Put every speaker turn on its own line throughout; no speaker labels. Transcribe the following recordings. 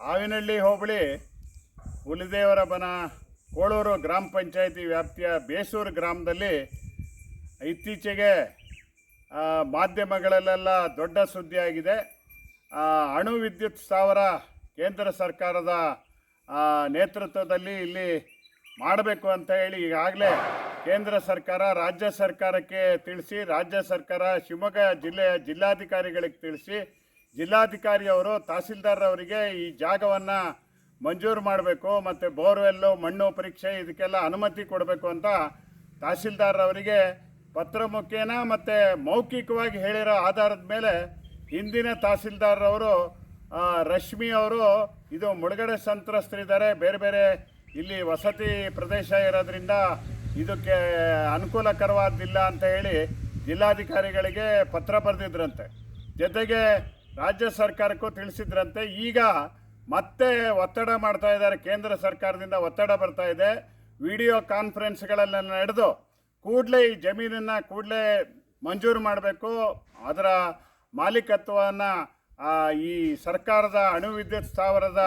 ಆವಿನಹಳ್ಳಿ ಹೋಬಳಿ ಹುಲಿದೇವರ ಬನ ಕೋಳೂರು ಗ್ರಾಮ ಪಂಚಾಯಿತಿ ವ್ಯಾಪ್ತಿಯ ಬೇಸೂರು ಗ್ರಾಮದಲ್ಲಿ ಇತ್ತೀಚೆಗೆ ಮಾಧ್ಯಮಗಳಲ್ಲೆಲ್ಲ ದೊಡ್ಡ ಸುದ್ದಿಯಾಗಿದೆ. ಅಣು ವಿದ್ಯುತ್ ಸ್ಥಾವರ ಕೇಂದ್ರ ಸರ್ಕಾರದ ನೇತೃತ್ವದಲ್ಲಿ ಇಲ್ಲಿ ಮಾಡಬೇಕು ಅಂತ ಹೇಳಿ ಈಗಾಗಲೇ ಕೇಂದ್ರ ಸರ್ಕಾರ ರಾಜ್ಯ ಸರ್ಕಾರಕ್ಕೆ ತಿಳಿಸಿ, ರಾಜ್ಯ ಸರ್ಕಾರ ಶಿವಮೊಗ್ಗ ಜಿಲ್ಲೆಯ ಜಿಲ್ಲಾಧಿಕಾರಿಗಳಿಗೆ ತಿಳಿಸಿ, ಜಿಲ್ಲಾಧಿಕಾರಿಯವರು ತಹಸೀಲ್ದಾರ್ ಅವರಿಗೆ ಈ ಜಾಗವನ್ನು ಮಂಜೂರು ಮಾಡಬೇಕು ಮತ್ತು ಬೋರ್ವೆಲ್ಲು ಮಣ್ಣು ಪರೀಕ್ಷೆ ಇದಕ್ಕೆಲ್ಲ ಅನುಮತಿ ಕೊಡಬೇಕು ಅಂತ ತಹಸೀಲ್ದಾರ್ ಅವರಿಗೆ ಪತ್ರ ಮುಖೇನ ಮತ್ತು ಮೌಖಿಕವಾಗಿ ಹೇಳಿರೋ ಆಧಾರದ ಮೇಲೆ ಹಿಂದಿನ ತಹಸೀಲ್ದಾರ್ ಅವರು ರಶ್ಮಿ ಅವರು ಇದು ಮುಳುಗಡೆ ಸಂತ್ರಸ್ತರಿದ್ದಾರೆ, ಬೇರೆ ಬೇರೆ ಇಲ್ಲಿ ವಸತಿ ಪ್ರದೇಶ ಇರೋದ್ರಿಂದ ಇದಕ್ಕೆ ಅನುಕೂಲಕರವಾದಿಲ್ಲ ಅಂತ ಹೇಳಿ ಜಿಲ್ಲಾಧಿಕಾರಿಗಳಿಗೆ ಪತ್ರ ಬರೆದಿದ್ರಂತೆ. ಜೊತೆಗೆ ರಾಜ್ಯ ಸರ್ಕಾರಕ್ಕೂ ತಿಳಿಸಿದ್ರಂತೆ. ಈಗ ಮತ್ತೆ ಒತ್ತಡ ಮಾಡ್ತಾ ಇದ್ದಾರೆ, ಕೇಂದ್ರ ಸರ್ಕಾರದಿಂದ ಒತ್ತಡ ಬರ್ತಾ ಇದೆ. ವಿಡಿಯೋ ಕಾನ್ಫರೆನ್ಸ್ಗಳೆಲ್ಲ ನಡೆದು ಕೂಡಲೇ ಈ ಜಮೀನನ್ನು ಕೂಡಲೇ ಮಂಜೂರು ಮಾಡಬೇಕು, ಅದರ ಮಾಲೀಕತ್ವವನ್ನು ಈ ಸರ್ಕಾರದ ಅಣು ವಿದ್ಯುತ್ ಸ್ಥಾವರದ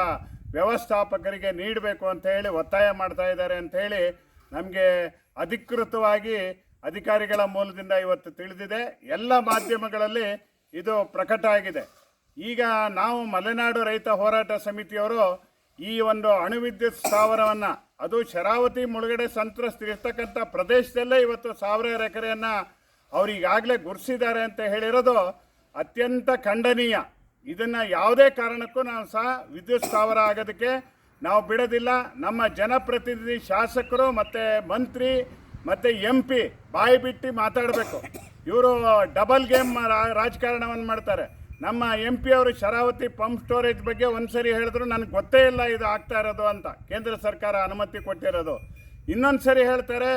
ವ್ಯವಸ್ಥಾಪಕರಿಗೆ ನೀಡಬೇಕು ಅಂತ ಹೇಳಿ ಒತ್ತಾಯ ಮಾಡ್ತಾ ಇದ್ದಾರೆ ಅಂತ ಹೇಳಿ ನಮಗೆ ಅಧಿಕೃತವಾಗಿ ಅಧಿಕಾರಿಗಳ ಮೂಲದಿಂದ ಇವತ್ತು ತಿಳಿದಿದೆ. ಎಲ್ಲ ಮಾಧ್ಯಮಗಳಲ್ಲಿ ಇದು ಪ್ರಕಟ ಆಗಿದೆ. ಈಗ ನಾವು ಮಲೆನಾಡು ರೈತ ಹೋರಾಟ ಸಮಿತಿಯವರು ಈ ಒಂದು ಅಣು ವಿದ್ಯುತ್ ಸ್ಥಾವರವನ್ನು, ಅದು ಶರಾವತಿ ಮುಳುಗಡೆ ಸಂತ್ರಸ್ತರಿರ್ತಕ್ಕಂಥ ಪ್ರದೇಶದಲ್ಲೇ ಇವತ್ತು 1000 ಎಕರೆಯನ್ನು ಅವರು ಈಗಾಗಲೇ ಗುರುತಿಸಿದ್ದಾರೆ ಅಂತ ಹೇಳಿರೋದು ಅತ್ಯಂತ ಖಂಡನೀಯ. ಇದನ್ನು ಯಾವುದೇ ಕಾರಣಕ್ಕೂ ನಾವು ಸಹ ವಿದ್ಯುತ್ ಸ್ಥಾವರ ಆಗೋದಕ್ಕೆ ನಾವು ಬಿಡೋದಿಲ್ಲ. ನಮ್ಮ ಜನಪ್ರತಿನಿಧಿ ಶಾಸಕರು ಮತ್ತು ಮಂತ್ರಿ ಮತ್ತು MP ಬಾಯಿ ಬಿಟ್ಟು ಮಾತಾಡಬೇಕು. ಇವರು ಡಬಲ್ ಗೇಮ್ ರಾಜಕಾರಣವನ್ನು ಮಾಡ್ತಾರೆ. ನಮ್ಮ MP ಅವರು ಶರಾವತಿ ಪಂಪ್ ಸ್ಟೋರೇಜ್ ಬಗ್ಗೆ ಒಂದು ಸರಿ ಹೇಳಿದ್ರು ನನಗೆ ಗೊತ್ತೇ ಇಲ್ಲ ಇದು ಆಗ್ತಾ ಇರೋದು ಅಂತ, ಕೇಂದ್ರ ಸರ್ಕಾರ ಅನುಮತಿ ಕೊಟ್ಟಿರೋದು. ಇನ್ನೊಂದು ಸರಿ ಹೇಳ್ತಾರೆ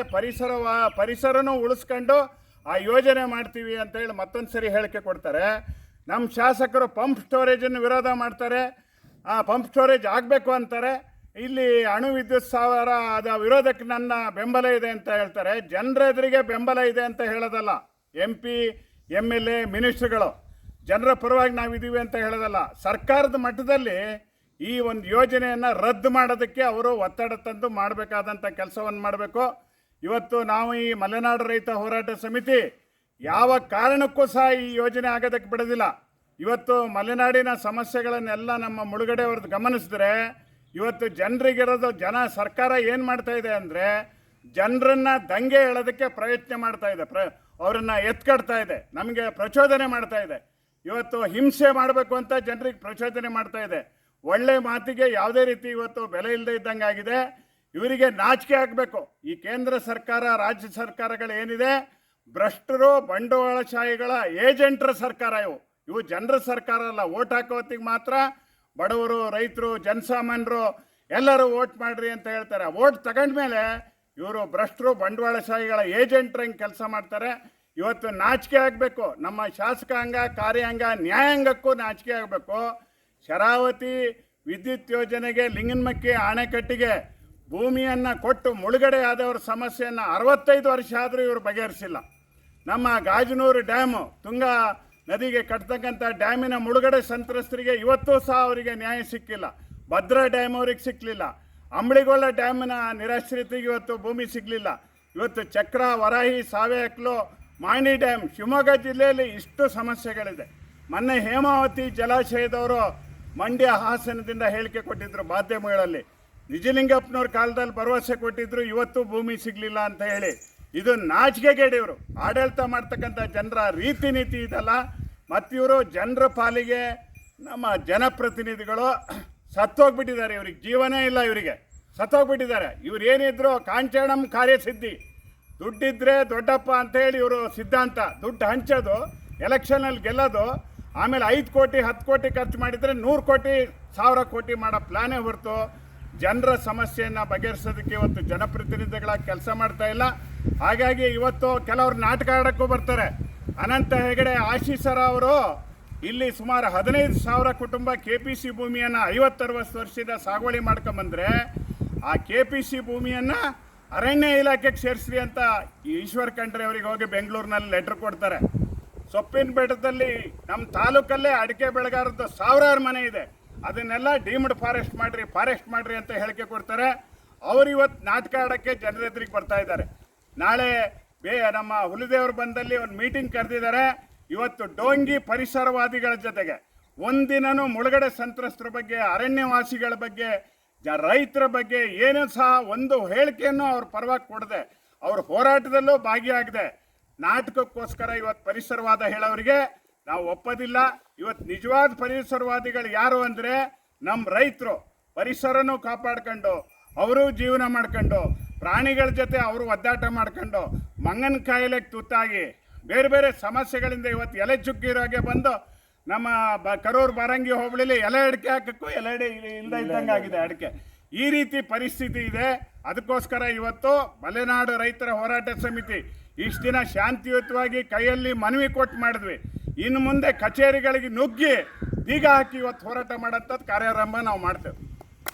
ಪರಿಸರನೂ ಉಳಿಸ್ಕೊಂಡು ಆ ಯೋಜನೆ ಮಾಡ್ತೀವಿ ಅಂತೇಳಿ ಮತ್ತೊಂದು ಸರಿ ಹೇಳಿಕೆ ಕೊಡ್ತಾರೆ. ನಮ್ಮ ಶಾಸಕರು ಪಂಪ್ ಸ್ಟೋರೇಜನ್ನು ವಿರೋಧ ಮಾಡ್ತಾರೆ, ಪಂಪ್ ಸ್ಟೋರೇಜ್ ಆಗಬೇಕು ಅಂತಾರೆ. ಇಲ್ಲಿ ಅಣು ವಿದ್ಯುತ್ ಸ್ಥಾವರ ಅದ ವಿರೋಧಕ್ಕೆ ನನ್ನ ಬೆಂಬಲ ಇದೆ ಅಂತ ಹೇಳ್ತಾರೆ. ಜನರ ಎದುರಿಗೆ ಬೆಂಬಲ ಇದೆ ಅಂತ ಹೇಳೋದಲ್ಲ. MP MLA ಮಿನಿಸ್ಟ್ರುಗಳು ಜನರ ಪರವಾಗಿ ನಾವಿದ್ದೀವಿ ಅಂತ ಹೇಳೋದಲ್ಲ. ಸರ್ಕಾರದ ಮಟ್ಟದಲ್ಲಿ ಈ ಒಂದು ಯೋಜನೆಯನ್ನು ರದ್ದು ಮಾಡೋದಕ್ಕೆ ಅವರು ಒತ್ತಡ ತಂದು ಮಾಡಬೇಕಾದಂಥ ಕೆಲಸವನ್ನು ಮಾಡಬೇಕು. ಇವತ್ತು ನಾವು ಈ ಮಲೆನಾಡು ರೈತ ಹೋರಾಟ ಸಮಿತಿ ಯಾವ ಕಾರಣಕ್ಕೂ ಸಹ ಈ ಯೋಜನೆ ಆಗೋದಕ್ಕೆ ಬಿಡೋದಿಲ್ಲ. ಇವತ್ತು ಮಲೆನಾಡಿನ ಸಮಸ್ಯೆಗಳನ್ನೆಲ್ಲ ನಮ್ಮ ಮುಳುಗಡೆ ಅವ್ರದ್ದು ಗಮನಿಸಿದ್ರೆ ಇವತ್ತು ಜನರಿಗಿರೋದು, ಸರ್ಕಾರ ಏನು ಮಾಡ್ತಾ ಇದೆ ಅಂದರೆ ಜನರನ್ನು ದಂಗೆ ಎಳೋದಕ್ಕೆ ಪ್ರಯತ್ನ ಮಾಡ್ತಾ ಇದೆ, ಅವರನ್ನು ಎತ್ಕಡ್ತಾ ಇದೆ, ನಮಗೆ ಪ್ರಚೋದನೆ ಮಾಡ್ತಾ ಇದೆ. ಇವತ್ತು ಹಿಂಸೆ ಮಾಡಬೇಕು ಅಂತ ಜನರಿಗೆ ಪ್ರಚೋದನೆ ಮಾಡ್ತಾ ಇದೆ. ಒಳ್ಳೆ ಮಾತಿಗೆ ಯಾವುದೇ ರೀತಿ ಇವತ್ತು ಬೆಲೆ ಇಲ್ಲದೆ ಇದ್ದಂಗೆ ಆಗಿದೆ. ಇವರಿಗೆ ನಾಚಿಕೆ ಆಗಬೇಕು. ಈ ಕೇಂದ್ರ ಸರ್ಕಾರ ರಾಜ್ಯ ಸರ್ಕಾರಗಳು ಏನಿದೆ, ಭ್ರಷ್ಟರು ಬಂಡವಾಳಶಾಹಿಗಳ ಏಜೆಂಟ್ರ ಸರ್ಕಾರ. ಇವು ಜನರ ಸರ್ಕಾರ ಅಲ್ಲ. ಓಟ್ ಹಾಕೋ ಹೊತ್ತಿಗೆ ಮಾತ್ರ ಬಡವರು, ರೈತರು, ಜನಸಾಮಾನ್ಯರು ಎಲ್ಲರೂ ಓಟ್ ಮಾಡಿರಿ ಅಂತ ಹೇಳ್ತಾರೆ. ಓಟ್ ತಗೊಂಡ್ಮೇಲೆ ಇವರು ಭ್ರಷ್ಟರು ಬಂಡವಾಳಶಾಹಿಗಳ ಏಜೆಂಟ್ರಂಗೆ ಕೆಲಸ ಮಾಡ್ತಾರೆ. ಇವತ್ತು ನಾಚಿಕೆ ಆಗಬೇಕು. ನಮ್ಮ ಶಾಸಕಾಂಗ, ಕಾರ್ಯಾಂಗ, ನ್ಯಾಯಾಂಗಕ್ಕೂ ನಾಚಿಕೆ ಆಗಬೇಕು. ಶರಾವತಿ ವಿದ್ಯುತ್ ಯೋಜನೆಗೆ, ಲಿಂಗನಮಕ್ಕಿ ಅಣೆಕಟ್ಟಿಗೆ ಭೂಮಿಯನ್ನು ಕೊಟ್ಟು ಮುಳುಗಡೆ ಆದವರ ಸಮಸ್ಯೆಯನ್ನು 65 ವರ್ಷ ಆದರೂ ಇವರು ಬಗೆಹರಿಸಿಲ್ಲ. ನಮ್ಮ ಗಾಜನೂರು ಡ್ಯಾಮು, ತುಂಗಾ ನದಿಗೆ ಕಟ್ತಕ್ಕಂಥ ಡ್ಯಾಮಿನ ಮುಳುಗಡೆ ಸಂತ್ರಸ್ತರಿಗೆ ಇವತ್ತೂ ಸಹ ಅವರಿಗೆ ನ್ಯಾಯ ಸಿಕ್ಕಿಲ್ಲ. ಭದ್ರಾ ಡ್ಯಾಮ್ ಅವ್ರಿಗೆ ಸಿಕ್ಕಲಿಲ್ಲ. ಅಂಬಳಿಗೊಳ್ಳ ಡ್ಯಾಮಿನ ನಿರಾಶ್ರಿತಿಗೆ ಇವತ್ತು ಭೂಮಿ ಸಿಗಲಿಲ್ಲ. ಇವತ್ತು ಚಕ್ರ, ವರಾಹಿ, ಸಾವೆಹಕ್ಲು, ಮಾಣಿ ಡ್ಯಾಮ್, ಶಿವಮೊಗ್ಗ ಜಿಲ್ಲೆಯಲ್ಲಿ ಇಷ್ಟು ಸಮಸ್ಯೆಗಳಿದೆ. ಮೊನ್ನೆ ಹೇಮಾವತಿ ಜಲಾಶಯದವರು ಮಂಡ್ಯ, ಹಾಸನದಿಂದ ಹೇಳಿಕೆ ಕೊಟ್ಟಿದ್ದರು ಮಾಧ್ಯಮಗಳಲ್ಲಿ. ನಿಜಲಿಂಗಪ್ಪನವ್ರ ಕಾಲದಲ್ಲಿ ಭರವಸೆ ಕೊಟ್ಟಿದ್ರು, ಇವತ್ತು ಭೂಮಿ ಸಿಗಲಿಲ್ಲ ಅಂತ ಹೇಳಿ. ಇದು ನಾಚಿಕೆಗೇಡಿವರು. ಆಡಳಿತ ಮಾಡ್ತಕ್ಕಂಥ ಜನರ ರೀತಿ ನೀತಿ ಇದಲ್ಲ. ಮತ್ತು ಇವರು ಜನರ ಪಾಲಿಗೆ ನಮ್ಮ ಜನಪ್ರತಿನಿಧಿಗಳು ಸತ್ತೋಗ್ಬಿಟ್ಟಿದ್ದಾರೆ. ಇವ್ರಿಗೆ ಜೀವನೇ ಇಲ್ಲ, ಇವರಿಗೆ ಸತ್ತೋಗ್ಬಿಟ್ಟಿದ್ದಾರೆ. ಇವ್ರು ಏನಿದ್ರು ಕಾಂಚನಂ ಕಾರ್ಯಸಿದ್ಧಿ, ದುಡ್ಡಿದ್ರೆ ದೊಡ್ಡಪ್ಪ ಅಂತೇಳಿ ಇವರು ಸಿದ್ಧಾಂತ. ದುಡ್ಡು ಹಂಚೋದು, ಎಲೆಕ್ಷನಲ್ಲಿ ಗೆಲ್ಲೋದು, ಆಮೇಲೆ 5 ಕೋಟಿ 10 ಕೋಟಿ ಖರ್ಚು ಮಾಡಿದರೆ 100 ಕೋಟಿ 1000 ಕೋಟಿ ಮಾಡೋ ಪ್ಲಾನೇ ಹೊರತು ಜನರ ಸಮಸ್ಯೆಯನ್ನು ಬಗೆಹರಿಸೋದಕ್ಕೆ ಇವತ್ತು ಜನಪ್ರತಿನಿಧಿಗಳಾಗಿ ಕೆಲಸ ಮಾಡ್ತಾ ಇಲ್ಲ. ಹಾಗಾಗಿ ಇವತ್ತು ಕೆಲವರು ನಾಟಕ ಆಡೋಕ್ಕೂ ಬರ್ತಾರೆ. ಅನಂತ ಹೆಗಡೆ, ಆಶೀಸರ ಅವರು ಇಲ್ಲಿ ಸುಮಾರು 15,000 ಕುಟುಂಬ KPC ಭೂಮಿಯನ್ನು 50-60 ವರ್ಷದ ಸಾಗುವಳಿ ಮಾಡ್ಕೊಂಬಂದರೆ ಆ KPC ಭೂಮಿಯನ್ನು ಅರಣ್ಯ ಇಲಾಖೆಗೆ ಸೇರಿಸ್ರಿ ಅಂತ ಈಶ್ವರ್ ಖಂಡ್ರೆ ಅವರಿಗೆ ಹೋಗಿ ಬೆಂಗಳೂರಿನಲ್ಲಿ ಲೆಟ್ರ್ ಕೊಡ್ತಾರೆ. ಸೊಪ್ಪಿನ ಬೆಟ್ಟದಲ್ಲಿ ನಮ್ಮ ತಾಲೂಕಲ್ಲೇ ಅಡಿಕೆ ಬೆಳೆಗಾರದ್ದು 1000 ಮನೆ ಇದೆ. ಅದನ್ನೆಲ್ಲ ಡೀಮ್ಡ್ ಫಾರೆಸ್ಟ್ ಮಾಡಿರಿ ಅಂತ ಹೇಳಿಕೆ ಕೊಡ್ತಾರೆ. ಅವರು ಇವತ್ತು ನಾಟಕ ಆಡೋಕ್ಕೆ ಜನರ ಎದುರಿಗೆ ಬರ್ತಾ ಇದ್ದಾರೆ. ನಾಳೆ ನಮ್ಮ ಹುಲಿದೇವರು ಬಂದಲ್ಲಿ ಒಂದು ಮೀಟಿಂಗ್ ಕರೆದಿದ್ದಾರೆ. ಇವತ್ತು ಡೋಂಗಿ ಪರಿಸರವಾದಿಗಳ ಜೊತೆಗೆ ಒಂದಿನೂ ಮುಳುಗಡೆ ಸಂತ್ರಸ್ತರ ಬಗ್ಗೆ, ಅರಣ್ಯವಾಸಿಗಳ ಬಗ್ಗೆ, ರೈತರ ಬಗ್ಗೆ ಏನೂ ಸಹ ಒಂದು ಹೇಳಿಕೆಯನ್ನು ಅವ್ರ ಪರವಾಗಿ ಕೊಡದೆ ಅವ್ರ ಹೋರಾಟದಲ್ಲೂ ಭಾಗಿಯಾಗದೆ ನಾಟಕಕ್ಕೋಸ್ಕರ ಇವತ್ತು ಪರಿಸರವಾದ ಹೇಳೋರಿಗೆ ನಾವು ಒಪ್ಪೋದಿಲ್ಲ. ಇವತ್ತು ನಿಜವಾದ ಪರಿಸರವಾದಿಗಳು ಯಾರು ಅಂದರೆ ನಮ್ಮ ರೈತರು. ಪರಿಸರನೂ ಕಾಪಾಡ್ಕೊಂಡು ಅವರು ಜೀವನ ಮಾಡ್ಕೊಂಡು ಪ್ರಾಣಿಗಳ ಜೊತೆ ಅವರು ಒದ್ದಾಟ ಮಾಡ್ಕೊಂಡು ಮಂಗನ ಕಾಯಿಲೆಗೆ ತುತ್ತಾಗಿ ಬೇರೆ ಬೇರೆ ಸಮಸ್ಯೆಗಳಿಂದ ಇವತ್ತು ಎಲೆ ಚುಕ್ಕಿರೋಗೆ ಬಂದು ನಮ್ಮ ಕರೂರು ಬಾರಂಗಿ ಹೋಬಳಿಲಿ ಎಲೆ ಅಡಿಕೆ ಹಾಕಕ್ಕೂ ಎಲೆ ಇಲ್ಲದೆ ಇದ್ದಂಗೆ ಆಗಿದೆ ಅಡಿಕೆ. ಈ ರೀತಿ ಪರಿಸ್ಥಿತಿ ಇದೆ. ಅದಕ್ಕೋಸ್ಕರ ಇವತ್ತು ಮಲೆನಾಡು ರೈತರ ಹೋರಾಟ ಸಮಿತಿ ಇಷ್ಟು ದಿನ ಶಾಂತಿಯುತವಾಗಿ ಕೈಯಲ್ಲಿ ಮನವಿ ಕೊಟ್ಟು ಮಾಡಿದ್ವಿ. ಇನ್ನು ಮುಂದೆ ಕಚೇರಿಗಳಿಗೆ ನುಗ್ಗಿ ಬೀಗ ಹಾಕಿ ಇವತ್ತು ಹೋರಾಟ ಮಾಡೋಂಥದ್ದು ಕಾರ್ಯಾರಂಭ ನಾವು ಮಾಡ್ತೇವೆ.